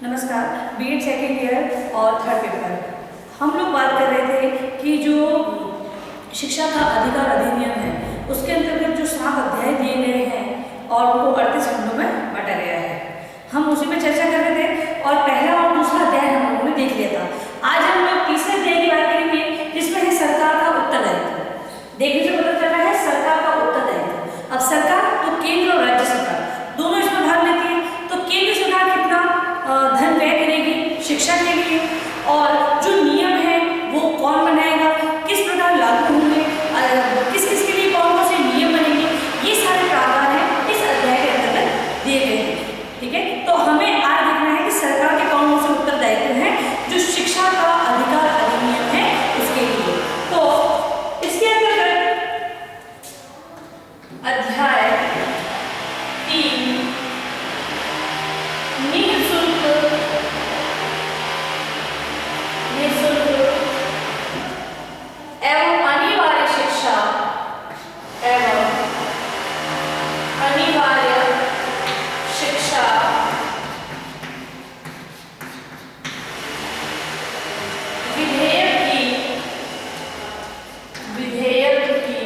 नमस्कार। BEd second year और third paper हम लोग बात कर रहे थे कि जो शिक्षा का अधिकार अधिनियम है उसके अंतर्गत जो 7 अध्याय दिए गए हैं और उनको 38 खंडों में बांटा गया है। हम उसी में चर्चा कर रहे थे और पहला और दूसरा अध्याय हम लोगों ने देख लिया था। आज हम लोग तीसरे अध्याय की बात करेंगे जिसमें है सरकार का उत्तरदायित्व। देखने से पता चल रहा है सरकार का उत्तरदायित्व। अब सरकार तो केंद्र और राज्य सरकार दोनों इसमें भाग लेती है। तो केंद्र सरकार कितना धन व्यय करेगी शिक्षा के लिए और जो नियम है वो कौन बनाएगा, किस प्रकार लागू होंगे, किस किस के लिए कौन कौन से नियम बनेंगे, ये सारे प्रावधान है इस अध्याय के अंतर्गत दिए गए हैं। ठीक है, तो हमें आज देखना है कि सरकार के कौन कौन से उत्तरदायित्व हैं जो शिक्षा का अधिकार अधिनियम है उसके लिए। तो इसके अंतर्गत अध्याय 3 एवं अनिवार्य शिक्षा एवं अनिवार्य शिक्षा विधेयक की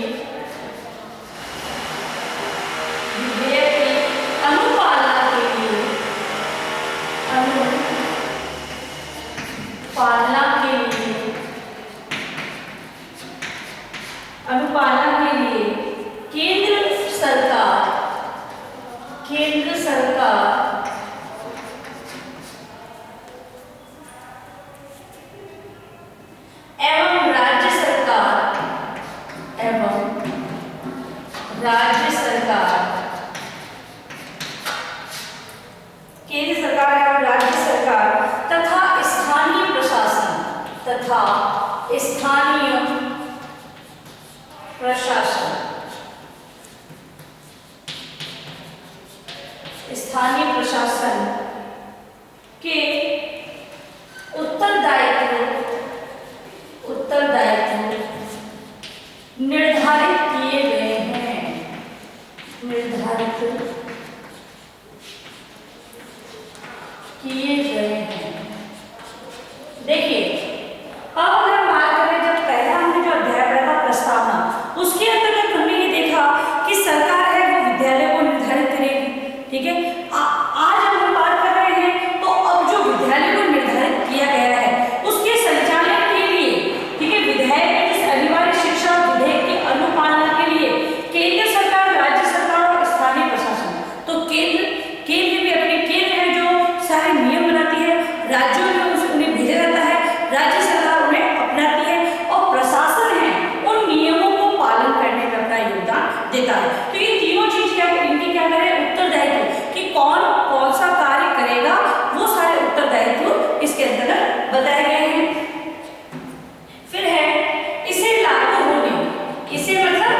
अनुपालना के लिए केंद्र सरकार एवं राज्य सरकार केंद्र सरकार एवं राज्य सरकार तथा स्थानीय प्रशासन के उत्तरदायित्व निर्धारित किए गए हैं। देखिए, अब अगर हम बात करें जब पहला हमने जो अध्याय पढ़ा था प्रस्तावना, उसके अंतर्गत हमने ये देखा कि सरकार है वो विद्यालय को निर्धारित करेगी। ठीक है, आज हम बात कर रहे हैं तो अब जो विद्यालय को निर्धारित किया गया है उसके संचालन के लिए, ठीक है, विधेयक में जिस अनिवार्य शिक्षा विधेयक की अनुपालना के लिए केंद्र सरकार, राज्य सरकार और स्थानीय प्रशासन, तो केंद्र भी अपने केंद्र है जो सारे नियम बनाती है, राज्यों में उन्हें भेजा जाता है, राज्य सरकार उन्हें अपनाती है और प्रशासन है उन नियमों को पालन करने में अपना योगदान देता है। तो ये तीनों चीज क्या इनकी क्या करें उत्तरदायित्व कि कौन कौन सा कार्य करेगा, वो सारे उत्तरदायित्व इसके अंतर्गत बताए गए हैं। फिर है इसे लागू होने, इसे मतलब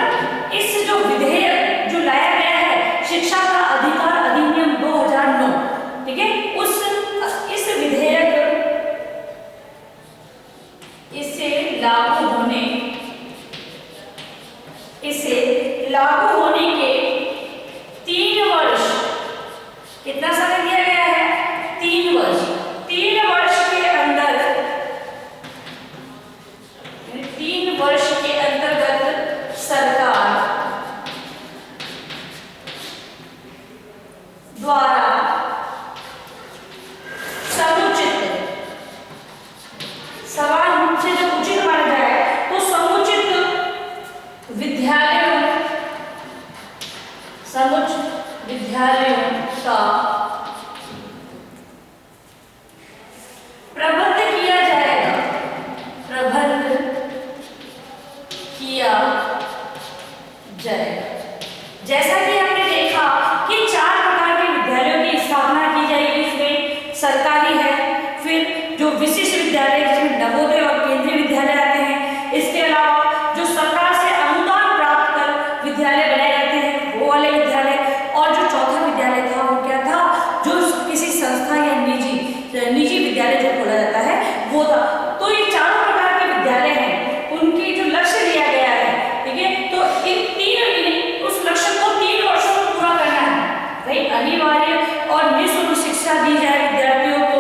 इस जो विधेयक जो लाया गया है शिक्षा का अधिकार अधिनियम 2009, ठीक है, इस विधेयक लागू होने के 3 वर्ष, कितना समय दिया गया है 3 वर्ष, 3 वर्ष के अंदर 3 वर्ष के अंतर्गत सरकार द्वारा सवाल रूप से जब उचित माना जाए तो समुचित विद्यालयों का प्रबंध किया जाएगा, जैसा कि हमने देखा कि 4 प्रकार के विद्यालयों की स्थापना की जाएगी। इसमें सरकारी है, फिर जो विशिष्ट विद्यालय जिसमें नवोदय और केंद्रीय विद्यालय आते हैं, इसके अलावा जो सरकार से अनुदान प्राप्त कर विद्यालय बनाए जाते हैं वो वाले विद्यालय, और जो चौथा विद्यालय था वो क्या था, जो किसी संस्था या निजी विद्यालय जो खोला जाता है वो था। तो ये 4 प्रकार के विद्यालय हैं, उनकी जो लक्ष्य दिया गया है, ठीक है, तो इन 3 उस लक्ष्य को 3 वर्षों में पूरा करना है। भाई अनिवार्य और निःशुल्क शिक्षा दी जाए विद्यार्थियों को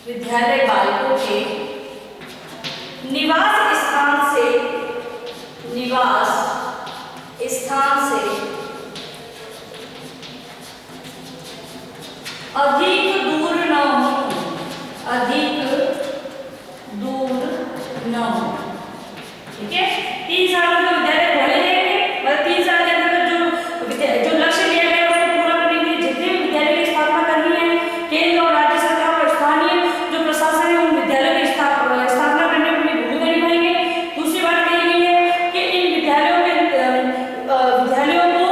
विद्यालय बालकों के निवास स्थान से अधिक दूर न हो, ठीक है। 3 साल में विद्यालय खोले जाएंगे, मतलब 3 साल के अंदर जो लक्ष्य लिया गया है उसको पूरा करने के लिए जितने भी विद्यालय की स्थापना करनी है, केंद्र और राज्य सरकार और स्थानीय जो प्रशासन है उन विद्यालयों की स्थापना करने में अपनी भूमिका निभाएंगे। दूसरी बात कही गई है कि इन विद्यालयों को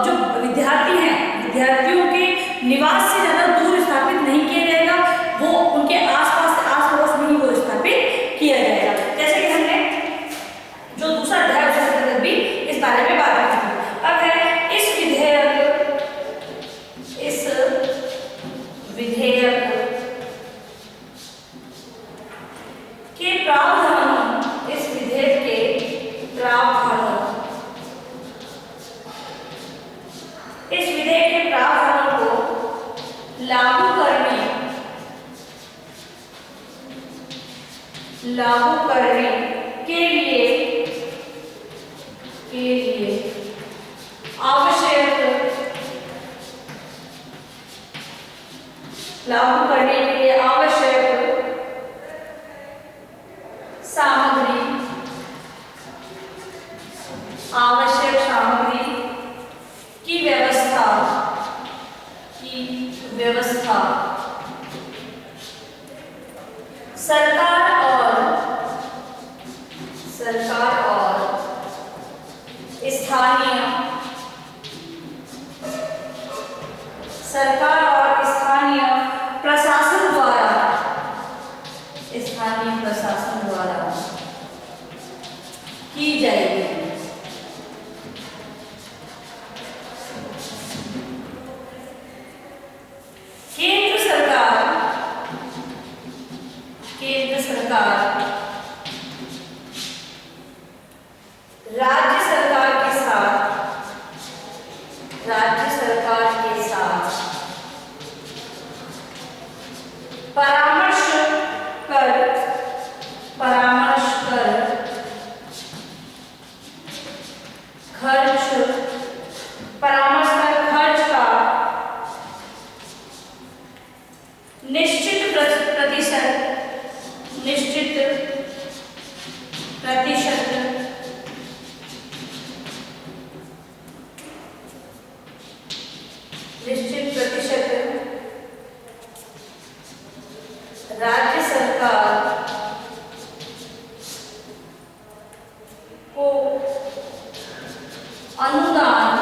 जो विद्यार्थी हैं, विद्यार्थियों के निवास से ज्यादा दूर स्थापित नहीं किया जाएगा, वो उनके आस पड़ोस में ही वो स्थापित किया जाएगा। जैसे कि हमने जो दूसरा अध्याय उसके अंतर्गत भी इस बारे में बात की। अब है इस विधेयक के प्रावधानों को लागू करने के लिए आवश्यक सामग्री की व्यवस्था सरकार और स्थानीय प्रशासन द्वारा की जाएगी। केंद्र सरकार राज्य सरकार के साथ परामर्श कर खर्च का निश्चित प्रतिशत राज्य सरकार को अनुदान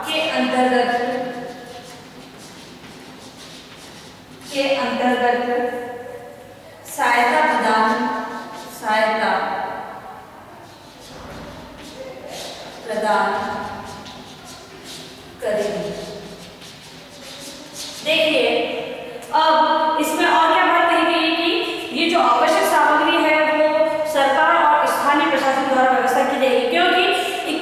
के अंतर्गत सहायता प्रदान करेगी। देखिए अब इसमें और क्या बात कही गई है कि ये जो आवश्यक सामग्री है वो सरकार और स्थानीय प्रशासन द्वारा व्यवस्था की जाएगी, क्योंकि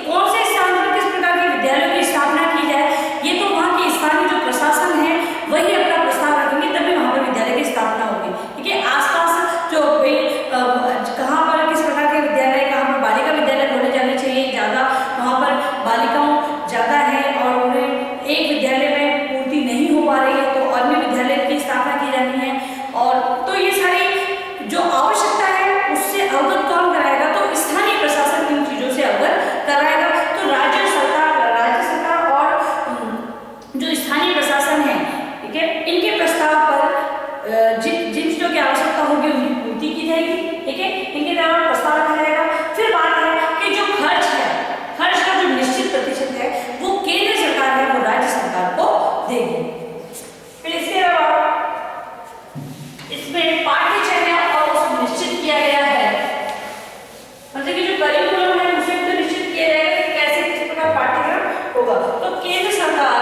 कौन से स्थान पर किस प्रकार के विद्यालयों की स्थापना की जाए ये तो वहाँ की स्थानीय जो प्रशासन है वही अपना प्रस्ताव रखेंगे, तभी वहाँ पर विद्यालय की स्थापना होगी। ठीक है, आसपास जो कहाँ पर किस प्रकार के विद्यालय, कहाँ पर बालिका विद्यालय खोले जाने चाहिए, ज़्यादा वहाँ पर बालिकाओं ज़्यादा है और उन्हें एक विद्यालय में पूर्ति नहीं हो पा रही है तो अन्य विद्यालय की स्थापना की जानी है। और तो ये सारी जो आवश्यकता है उससे अवगत कौन कराएगा, तो स्थानीय प्रशासन इन चीज़ों से अवगत कराएगा। तो राज्य सरकार और जो स्थानीय प्रशासन है, ठीक है, इनके प्रस्ताव पर जिन चीज़ों की आवश्यकता होगी उनकी पूर्ति की जाएगी। ठीक है, इनके द्वारा प्रस्ताव रखा जाएगा। फिर बात है कि जो खर्च का जो निश्चित प्रतिशत है वो केंद्र सरकार है वो राज्य सरकार को देगी। फिर इसके अलावा इसमें पाठ्यचर्या और उसको निश्चित किया गया है, मतलब कि जो करिकुलम है उसे तो निश्चित किया जाएगा कि कैसे किस प्रकार पाठ्यक्रम होगा। तो केंद्र सरकार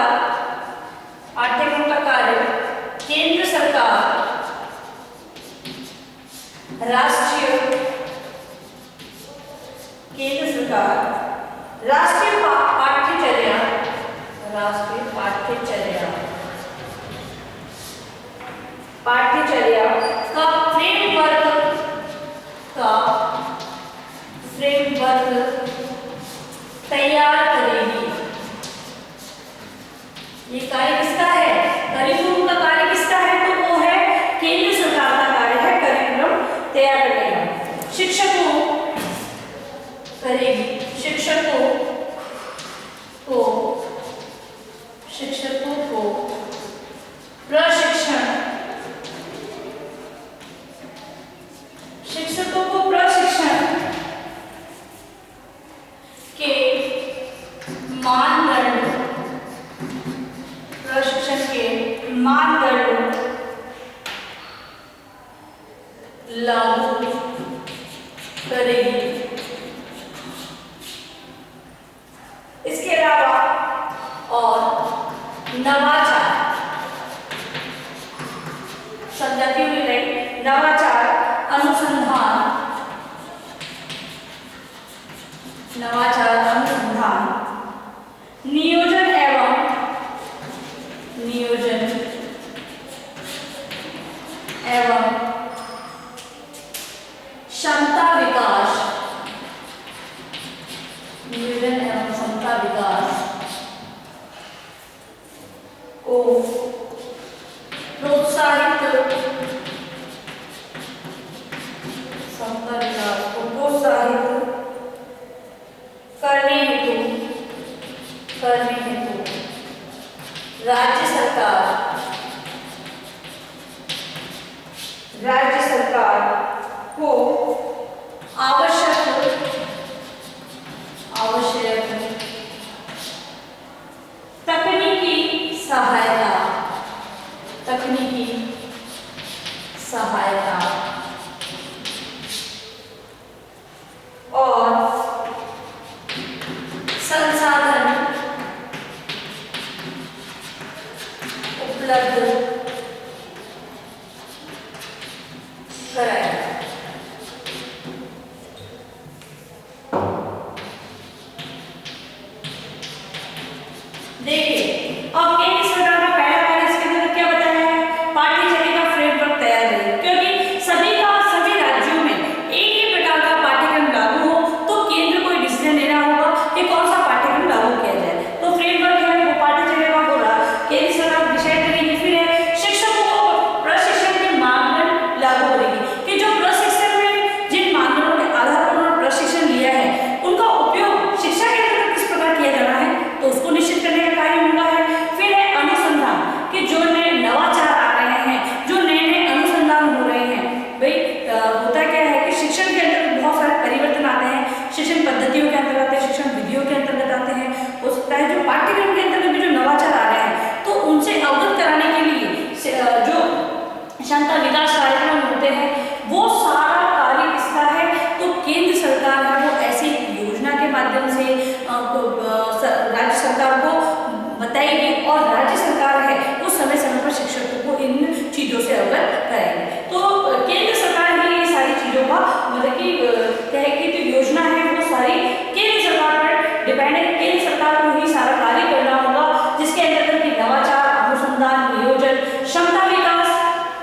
पाठ्यक्रम का कार्य केंद्र सरकार राष्ट्रीय पाठ्यचर्या, राष्ट्रीय पाठ्यचर्या, पाठ्यचर्या का फ्रेमवर्क तैयार करेगी। ये कार्य किसका है? करिकुलम का कार्य किसका है? तो वो है केंद्र सरकार का कार्य है करिकुलम तैयार करना। शिक्षकों करेगी, शिक्षकों को प्रशिक्षण, शिक्षकों को प्रशिक्षण के मानदंड, प्रशिक्षण के मानदंड लागू करेगी। इसके अलावा और नवाचार, समझाती हुई नहीं, नवाचार, अनुसंधान, नवाचार, अनुसंधान, नियोजन एवं क्षमता विकास, नियोजन एवं क्षमता विकास को प्रोत्साहित, क्षमता विकास को प्रोत्साहित करने हेतु राज्य सरकार को आवश्यक तकनीकी सहायता और संसाधन उपलब्ध कराया। देखिए अब केंद्र सरकार का पहला कार्य इसके अंदर क्या बताया है? पाठ्यचर्या का फ्रेमवर्क तैयार है, क्योंकि सभी राज्यों में एक ही प्रकार का पाठ्यक्रम लागू हो तो केंद्र को डिसीजन लेना होगा कि कौन सा पाठ्यक्रम लागू किया जाए। तो फ्रेमवर्क है वो पाठ्यचर्या का होगा, केंद्र सरकार डिसाइड करेगी। फिर है शिक्षकों को प्रशिक्षण के मानदंड लागू करेगी कि जो प्रशिक्षण में जिन मानदंडों के आधार पर उन्होंने प्रशिक्षण लिया है उनका उपयोग शिक्षा के अंदर किस प्रकार किया जाना है तो उसको निश्चित करने का कार्य होगा है। फिर है अनुसंधान कि जो नए नवाचार आ रहे हैं, जो नए अनुसंधान हो रहे हैं, भाई होता क्या है कि शिक्षण के अंदर बहुत सारे परिवर्तन आते हैं, शिक्षण पद्धतियों के अंतर्गत आते हैं, शिक्षण विधियों के अंतर्गत आते हैं। हो सकता है जो पाठ्यक्रम के अंतर्गत भी जो नवाचार आ रहे हैं तो उनसे अवगत कराने के लिए जो क्षमता विकास कार्यक्रम होते हैं वो सारा कार्य किसका है? तो केंद्र सरकार है वो ऐसी योजना के माध्यम से राज्य सरकार को बताएगी और राज्य सरकार है वो समय समय पर शिक्षकों को इन चीजों से अवगत करेगी। तो केंद्र सरकार ही ये सारी चीजों का मतलब कि कहे कि जो योजना है वो सारी केंद्र सरकार पर डिपेंड है। केंद्र सरकार को ही सारा कार्य करना होगा जिसके अंतर्गत कि नवाचार, अनुसंधान, नियोजन, क्षमता विकास,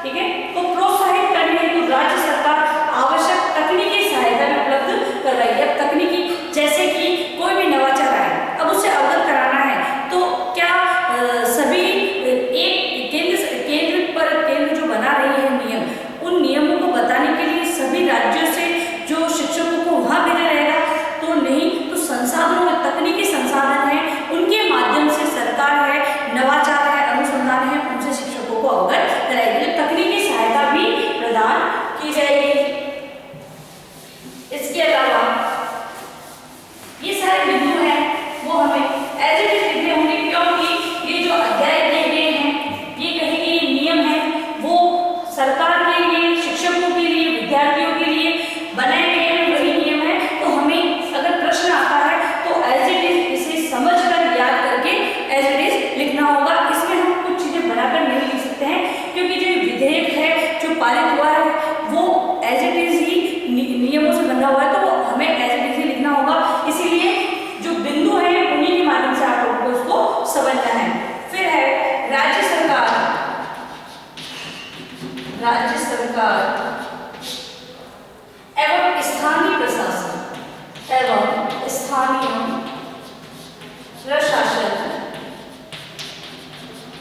ठीक है, को प्रोत्साहित करने हेतु राज्य सरकार आवश्यक तकनीकी सहायता भी उपलब्ध कर रही है। अब तकनीकी जैसे कि कोई भी नवाचार आए अब उससे अवगत कराना है तो क्या सभी एक केंद्र जो बना रही है नियम, उन नियमों को बताने के लिए सभी राज्यों से जो शिक्षकों को वहां भेजा रहेगा तो नहीं, तो संसाधनों में तकनीकी संसाधन है उनके माध्यम से सरकार है, नवाचार है, अनुसंधान है, उनसे शिक्षकों को अवगत कराएगी, तकनीकी सहायता भी प्रदान की जाएगी। इसके अलावा ये सारे बिंदु हैं वो हमें एज इट इज लिखने होंगे, क्योंकि ये जो अध्याय दिए गए हैं ये कहीं ये नियम है वो सरकार के लिए, शिक्षकों के लिए, विद्यार्थियों के लिए राज्य सरकार एवं स्थानीय प्रशासन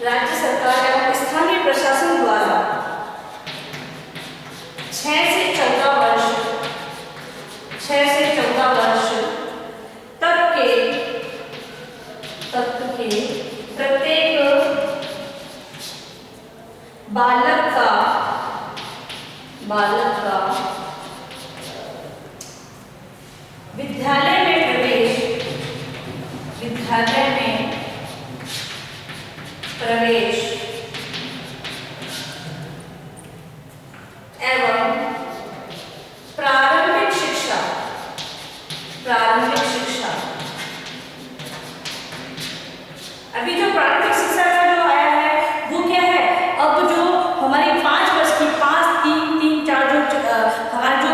राज्य सरकार एवं स्थानीय प्रशासन द्वारा 6 से 14 वर्ष तक के प्रत्येक बालक का विद्यालय में प्रवेश एवं प्रारंभिक शिक्षा अभी जो प्रारंभिक शिक्षा का जो आया है वो क्या है, अब जो हमारी 5 वर्ष की 5-3-3-4 जो हमारा जो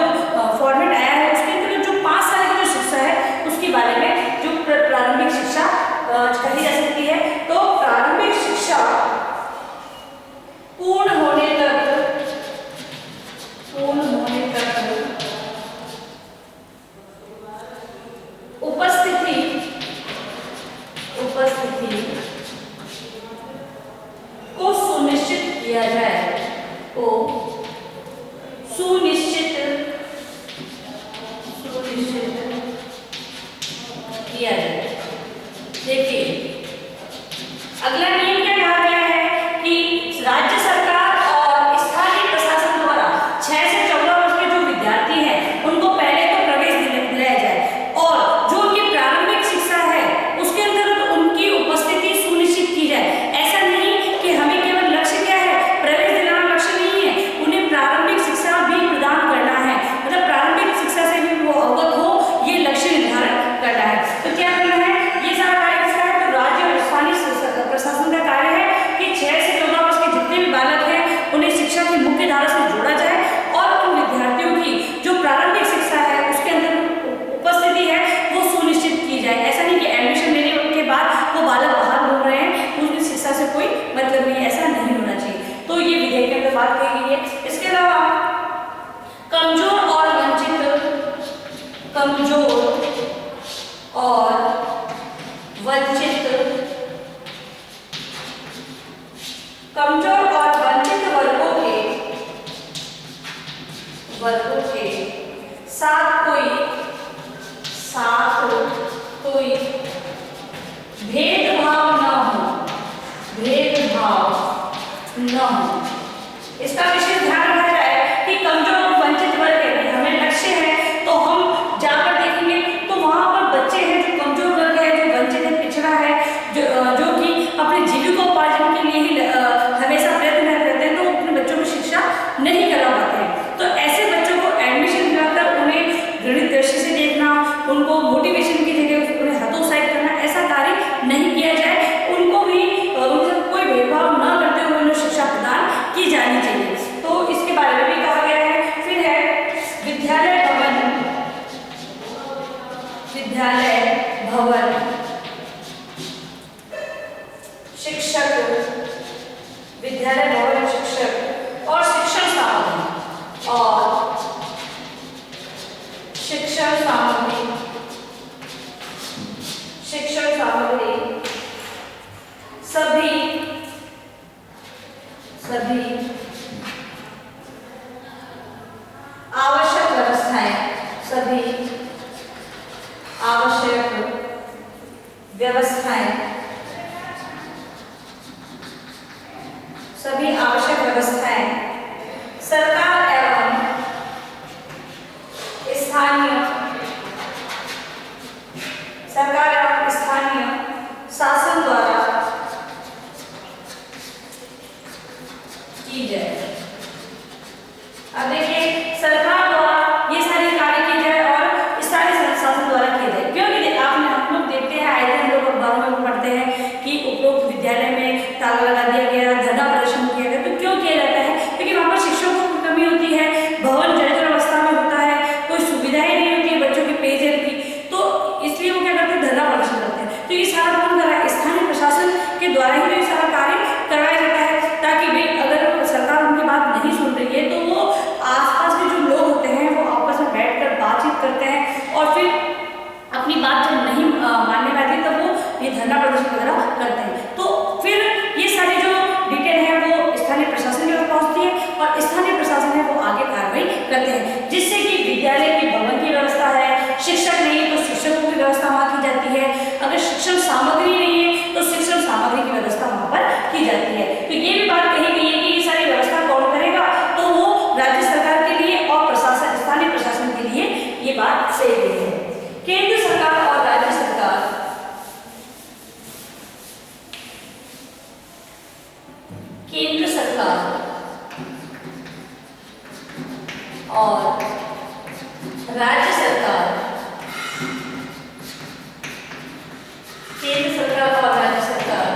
फॉर्मेट आया है उसके अंदर जो 5 साल की जो शिक्षा है उसके बारे में जो प्रारंभिक शिक्षा कही जा सकती है। तो प्रारंभिक शिक्षा पूर्ण होने तक उपस्थिति को सुनिश्चित किया जाए। देखिए अगला नियम क्या कहा गया है कि राज्य सरकार और स्थानीय प्रशासन द्वारा 6 से 14 वर्ष के जो विद्यार्थी हैं उनको पहले तो प्रवेश दिलाया जाए और जो उनकी प्रारंभिक शिक्षा है उसके अंदर उनकी उपस्थिति सुनिश्चित की जाए। ऐसा नहीं कि हमें केवल लक्ष्य क्या है, प्रवेश दिलाना लक्ष्य नहीं है, उन्हें प्रारंभिक शिक्षा भी प्रदान करना है, मतलब प्रारंभिक शिक्षा से भी वो अवगत हो, ये लक्ष्य निर्धारण करना है। तो क्या करना है, ये सारा कार्य किसका है, तो राज्य और स्थानीय प्रशासन का कार्य है कि 6 से 14 वर्ष के जितने भी बालक हैं उन्हें शिक्षा की मुख्य धारा से जोड़ा जाए और उन विद्यार्थियों की जो प्रारंभिक शिक्षा है उसके अंदर उपस्थिति है वो सुनिश्चित की जाए। ऐसा नहीं कि एडमिशन लेने के बाद वो बालक बाहर घूम रहे हैं, उनकी शिक्षा से कोई मतलब नहीं, ऐसा नहीं होना चाहिए। तो ये विधेयक के अंदर बात कही गई है। इसके अलावा कमजोर और वंचित वर्गों के साथ कोई भेदभाव न हो, इसका विशेष ध्यान रखा जाए कि कमजोर और वंचित वर्ग है, हमें लक्ष्य है तो हम जाकर देखेंगे तो वहां पर बच्चे हैं जो कमजोर वर्ग है, जो वंचित है, पिछड़ा है, जो कि अपने जीविकोपार्जन के लिए ही हमेशा प्रयत्न करते हैं, तो अपने बच्चों को शिक्षा नहीं करा पाते हैं। तो ऐसे बच्चों को एडमिशन दिलाकर उन्हें गणित दृष्टि से देखना, उनको मोटिवेशन की जगह उन्हें हतोत्साहित करना, ऐसा कार्य नहीं किया जाए। उनको भी उनसे कोई भेदभाव न करते हुए उन्हें शिक्षा प्रदान की जानी चाहिए। तो इसके बारे में भी कहा गया है। फिर है विद्यालय भवन शिक्षक और शिक्षण सामग्री सभी आवश्यक व्यवस्थाएं सरकार एवं स्थानीय शासन द्वारा की जाए। अब देखिए सरकार द्वारा ये सारे कार्य किए जाए और स्थानीय शासन द्वारा किए जाए। क्योंकि हम लोग देखते हैं, आए दिन लोग अखबारों में पढ़ते हैं कि उपरोक्त विद्यालय में ताला लगा दिया गया, धरना प्रदर्शन किया गया। तो क्यों किया जाता है? क्योंकि वहाँ पर शिक्षकों की कमी होती है, भवन जर्जर अवस्था में होता है, कोई सुविधा ही नहीं होती है बच्चों के पेयजल की, तो इसलिए वो क्या करते हैं, धरना प्रदर्शन करते हैं। तो ये सारा कौन कर रहा है? स्थानीय प्रशासन के द्वारा ही ये सारा कार्य करवाया जाता है, ताकि भाई अगर सरकार उनकी बात नहीं सुन रही और राज्य सरकार, केंद्र सरकार और राज्य सरकार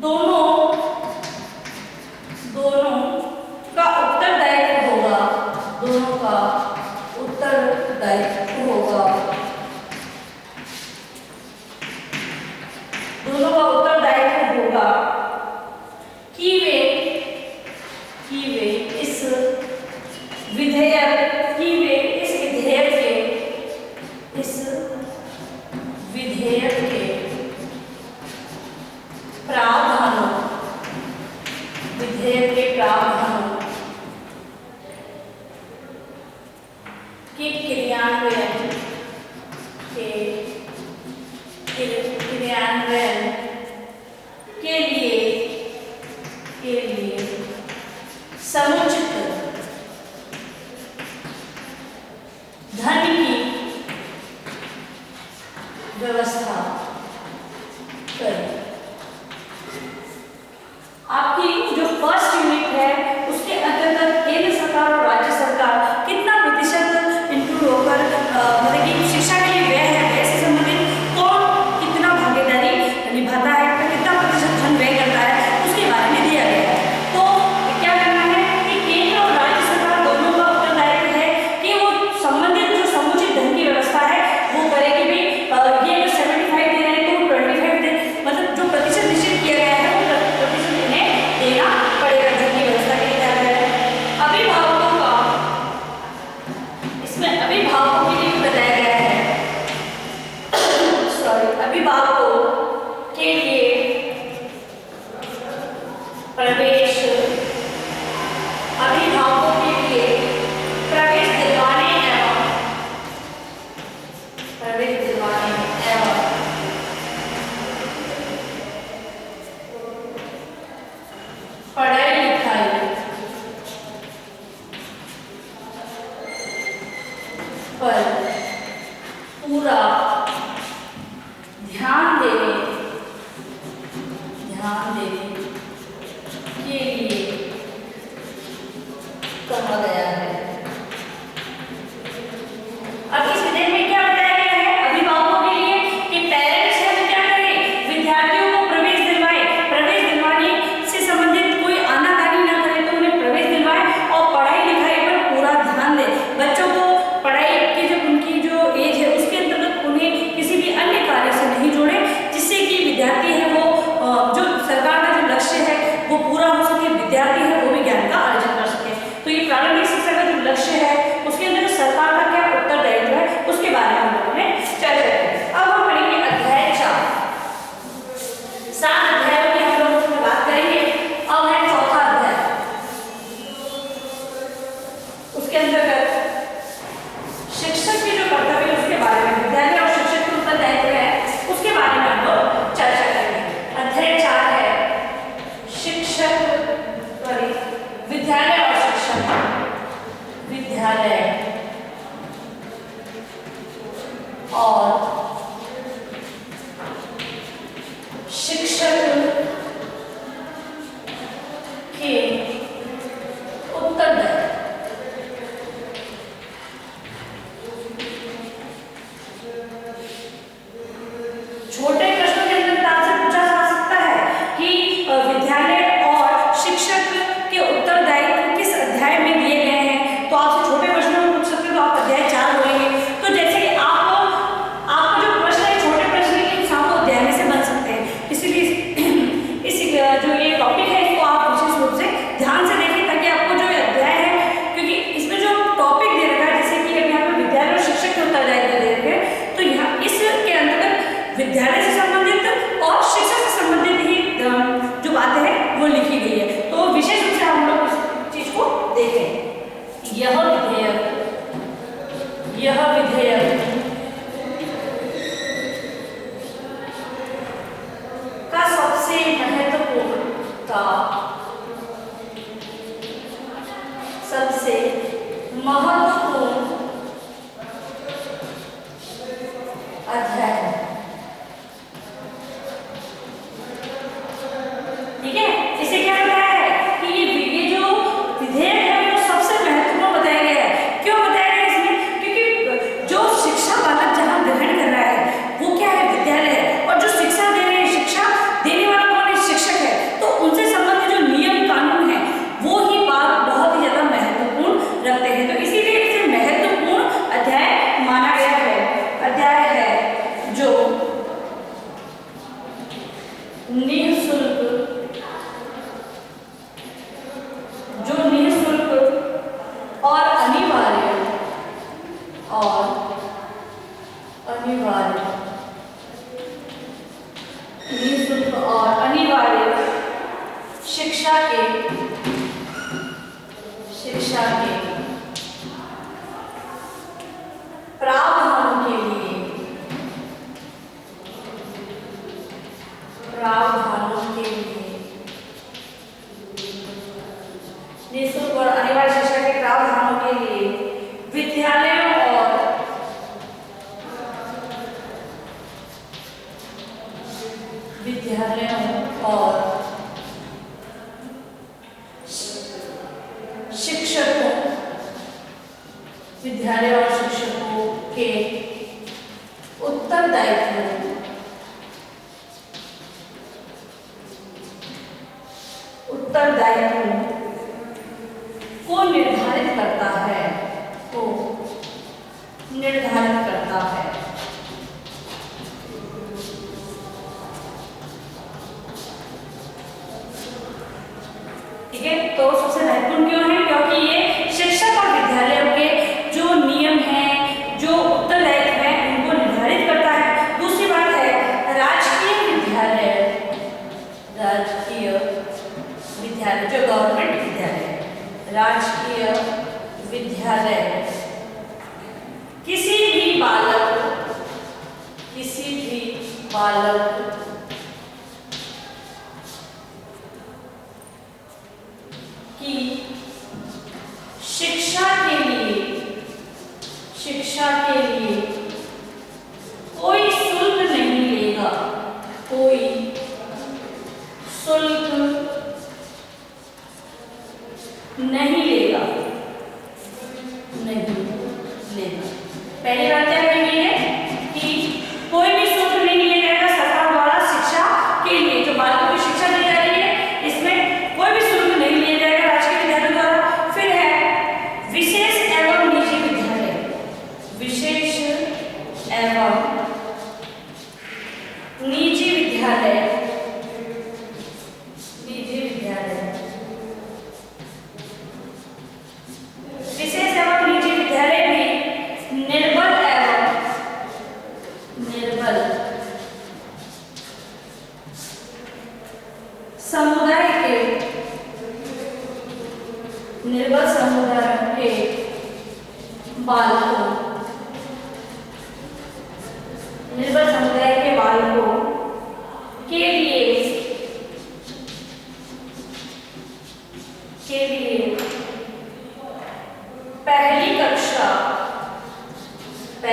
दोनों का उत्तरदायित्व होगा, दोनों का उत्तरदायित्व होगा, दोनों का उत्तरदायित्व होगा कि वे इस विधेयक के प्रावधानों के क्रियान्वयन के लिए समुचित धन की व्यवस्था करें। आपकी जो फर्स्ट यूनिट है उसके अंतर्गत केंद्र सरकार और राज्य सरकार कितना प्रतिशत इंक्लूड होकर मतलब कि शिक्षा के लिए व्यय है, व्यय से संबंधित कौन कितना भागीदारी निभाता है, कितना प्रतिशत धन व्यय करता है, उसके बारे में दिया गया है। तो क्या करना है कि केंद्र और राज्य सरकार दोनों का उत्तरदायित्व है कि वो संबंधित जो समुचित धन की व्यवस्था है वो करे कि भी ये जो 75 दे रहे हैं तो 25 दे, मतलब जो प्रतिशत निश्चित किया गया है वो प्रतिशत इन्हें देना पड़ेगा धन की व्यवस्था के लिए दिया गया है। अभिभावकों का, इसमें अभिभावकों के लिए बताया गया है अभिभावकों के लिए प्रवेश, अभिभावकों के लिए प्रवेश दिलवाने एवं पढ़ाई लिखाई पर पूरा ध्यान देने के लिए कहा गया है। अब इस विधेयक में क्या बताया गया है अभिभावकों के लिए कि पेरेंट्स है वो क्या करें, विद्यार्थियों को प्रवेश दिलवाने से संबंधित कोई आनाकानी ना करे तो उन्हें प्रवेश दिलवाए और पढ़ाई लिखाई पर पूरा ध्यान दे। बच्चों को पढ़ाई की जब उनकी जो एज है उसके अंतर्गत उन्हें किसी भी अन्य कार्य से नहीं जोड़े, जिससे कि विद्यार्थी है वो जो सरकार का जो लक्ष्य है वो पूरा हो सके, विद्यार्थी है वो भी ज्ञान का अर्जन कर सके। तो ये प्रारंभिक शिक्षा का जो लक्ष्य है उसके अंदर सरकार का क्या उत्तरदायित्व है उसके बारे में हम लोगों ने चर्चा की। अब हम पढ़ेंगे अध्याय 4। 7 अध्यायों की हम लोग उसमें बात करेंगे। अब है चौथा अध्याय, उसके अंतर्गत शिक्षक के जो कर्तव्य है उसके बारे में, विद्यालय और शिक्षक के उत्तरदायित्व है उसके बारे में हम लोग चर्चा करेंगे। अध्याय 4 है शिक्षक, विद्यालय और शिक्षक, विद्यालय और शिक्षक के उत्तरदायित्व। छोटे प्रश्नों के अंदर आपसे पूछा जा सकता है कि विद्यालय और शिक्षक के उत्तरदायित्व किस अध्याय में दिए गए हैं, तो आपसे छोटे प्रश्नों में पूछ सकते हो तो आप अध्याय 4 बोलेंगे। तो जैसे कि आपको जो प्रश्न है छोटे प्रश्न के हिसाब से अध्याय में से बन सकते हैं, इसीलिए इस जो ये टॉपिक है इसको आप विशेष रूप से ध्यान से देखें ताकि आपको जो अध्याय है, क्योंकि इसमें जो टॉपिक दे रखा है जैसे कि यहाँ पर विद्यालय और शिक्षक के उत्तरदायित्व दे रखे हैं, तो यहाँ इसके अंतर्गत विद्यालय से संबंधित और शिक्षा से संबंधित ही जो बातें हैं वो लिखी गई है। तो विशेष रूप से हम लोग इस चीज को देखें। यह विधेयक का सबसे महत्वपूर्ण अध्याय है। ठीक है, इसे क्या होता है निःशुल्क, जो निःशुल्क और अनिवार्य निःशुल्क और अनिवार्य शिक्षा के प्रावधानों के लिए निःशुल्क और अनिवार्य शिक्षा के प्रावधानों के लिए विद्यालयों और शिक्षकों के उत्तरदायित्व को निर्धारित करता है। ठीक है, तो सबसे महत्वपूर्ण क्यों है? क्योंकि ये शिक्षक और विद्यालयों के जो नियम हैं, जो उत्तरदायित्व है, उनको निर्धारित करता है। दूसरी बात है राजकीय विद्यालय, जो गवर्नमेंट विद्यालय, राजकीय विद्यालय किसी भी बालक की शिक्षा के लिए कोई शुल्क नहीं लेगा, पहली बात क्या कही है कि कोई भी शुल्क नहीं लिया जाएगा सरकार द्वारा शिक्षा के लिए। जो बालकों की शिक्षा दी जा रही है इसमें कोई भी शुल्क नहीं लिया जाएगा राजकीय विद्यालयों द्वारा। फिर है विशेष एवं निजी विद्यालय, निर्बल समुदाय के बालकों के लिए पहली कक्षा में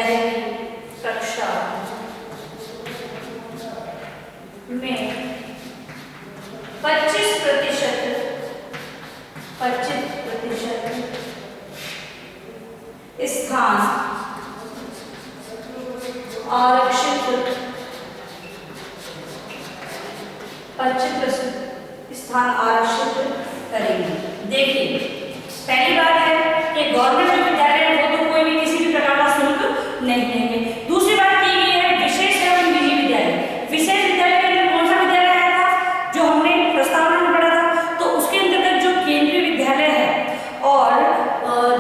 25% स्थान आरक्षित करेंगे। देखिए पहली बात है कि गवर्नमेंट जो विद्यालय है वो तो कोई भी किसी भी प्रकार का शुल्क नहीं लेंगे। दूसरी बात की गई है विशेष एवं निजी विद्यालय। विशेष विद्यालय के अंदर कौन सा विद्यालय आया था जो हमने प्रस्तावना में पढ़ा था? तो उसके अंतर्गत जो केंद्रीय विद्यालय है और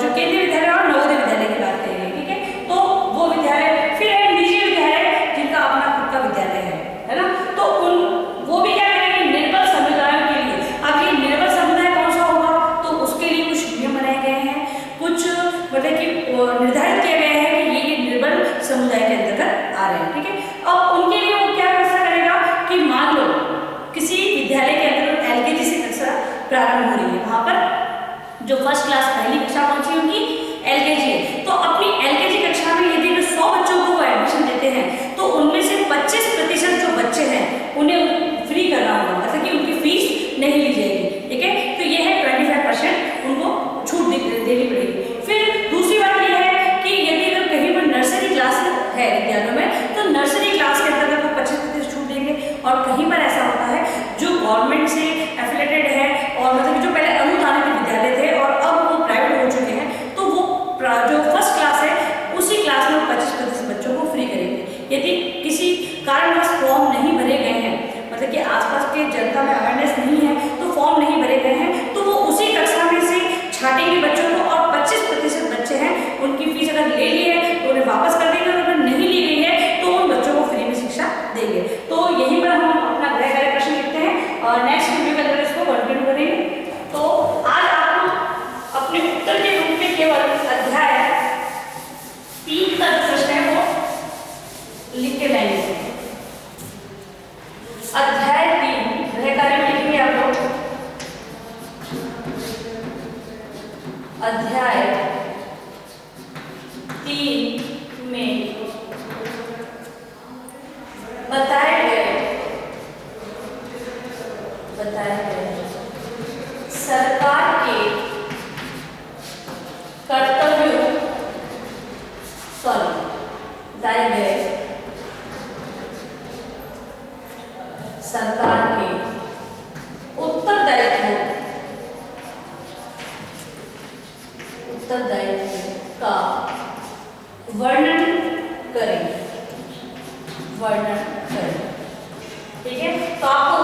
जो केंद्रीय विद्यालय और नवोदय विद्यालय की बात करेंगे, ठीक है। तो वो विद्यालय, फिर है निजी विद्यालय जिनका अपना खुद का विद्यालय है ना। तो वो भी क्या करेंगे निर्बल समुदायों के लिए। अब ये निर्बल समुदाय कौन सा होगा? तो उसके लिए कुछ नियम बनाए गए हैं, कुछ मतलब कि निर्धारित किया गया है कि ये निर्बल समुदाय के अंतर्गत आ रहे हैं, ठीक है। अब उनके लिए वो क्या कैसा करेगा कि मान लो किसी विद्यालय के अंतर्गत LKG से कक्षा प्रारंभ हो रही है, वहां पर जो फर्स्ट क्लास पहली कक्षा पहुंची होगी LKG है, तो अपनी LKG कक्षा में यदि 100 बच्चों को वो एडमिशन देते हैं तो उनमें से 25% जो बच्चे हैं उन्हें फ्री करना होगा, मतलब कि उनकी फीस नहीं ली जाएगी, ठीक है। तो ये है 25% उनको छूट देनी पड़ेगी। फिर दूसरी बात ये है कि यदि अगर कहीं पर नर्सरी क्लास है विद्यालयों में तो नर्सरी क्लास के अंतर्गत वो 25% छूट देंगे। और कहीं पर ऐसा होता है जो गवर्नमेंट से एफिलेटेड है और मतलब जो पहले अनुदानित विद्यालय थे और अब वो प्राइवेट हो चुके हैं, तो वो जो फर्स्ट क्लास है उसी क्लास में 25% बच्चों को फ्री करेंगे। यदि किसी कारणवश फॉर्म नहीं भरे गए हैं, मतलब कि आसपास के जनता में अवेयरनेस नहीं है, तो फॉर्म नहीं भरे गए हैं, तो वो उसी कक्षा में से छाटेंगे बच्चों को और 25% बच्चे हैं उनकी फीस अगर ले ली है तो उन्हें वापस कर देंगे, और अगर नहीं ली गई है तो उन बच्चों को फ्री में शिक्षा देंगे। तो यहीं पर हम अपना गृह कार्य प्रश्न लिखते हैं और नेक्स्ट वीडियो के अंदर इसको कंटिन्यू करेंगे। तो आज आपको अपने उत्तर के रूप में केवल अध्याय 3 का जो प्रश्न है वो लिख के लाएंगे। अध्याय 3 गृह कार्य में लिखेंगे आप लोग अध्याय 3 में बताए गए सरकार के कर्तव्यों बताए गए सरकार के उत्तरदायित्व का वर्णन करें। ठीक है, तो आपको